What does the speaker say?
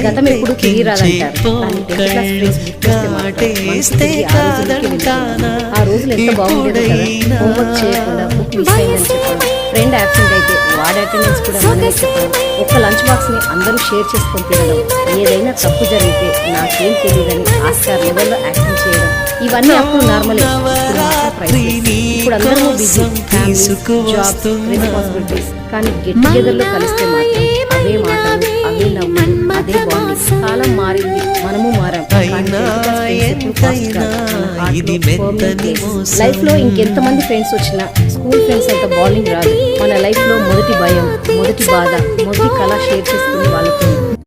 గతం ఎప్పుడు తిరిగి రాదంటారు, కానీ 10th క్లాస్ ఫ్రెండ్స్ గుర్తొస్తే మాత్రం ఆ రోజులు ఎంత బాగుండేదో కదా. హోంవర్క్ చేయకుండా బుక్ మిస్ అయిందని చెప్పడం, ఫ్రెండ్ యాబ్సెంట్ అయితే వాడి అటెండెన్స్ కూడా మనమే చెప్పడం, ఒక లంచ్ బాక్స్ని అందరూ షేర్ చేసుకొని తినడం, ఏదైనా తప్పు జరిగితే నాకేం తెలియదని ఆస్కార్ లెవెల్లో యాక్టింగ్ చేయడం, ఇవన్నీ అప్పుడు నార్మల్. ఇప్పుడు అందరూ బిజీ, జాబ్, రెస్పాన్సిబిలిటీస్. కానీ గెట్ టుగెదర్లో కలిస్తే మాత్రం అవే మాటలు, అవే నవ్వులు, అదే బాండింగ్. కాలం మారింది, మనము మారాం. లైఫ్ లో ఇంకెంతమంది ఫ్రెండ్స్ వచ్చినా స్కూల్ ఫ్రెండ్స్ అంత బాండింగ్ రాదు. మన లైఫ్ లో మొదటి భయం, మొదటి బాధ, మొదటి కళ షేర్ చేసుకుని వాళ్ళతో